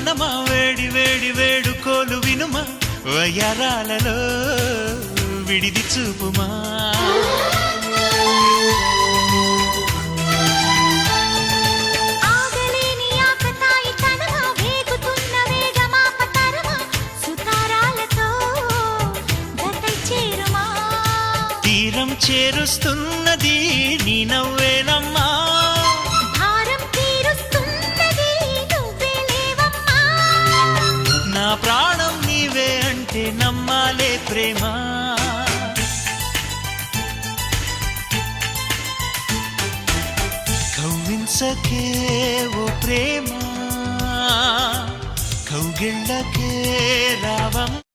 వనమా వేడి వేడి వేడుకోలు వినుమా వయ్యారాలలో విడిది చూపుమా తీరం చేరుస్తున్నది నీ నవ్వేనమ్మా భారం తీరుస్తున్నది నువ్వేలేవమ్మా నా ప్రాణం నీవే అంటే నమ్మాలే ప్రేమ కవ్వించకే ఓ ప్రేమ కౌగిళ్ళకే రావం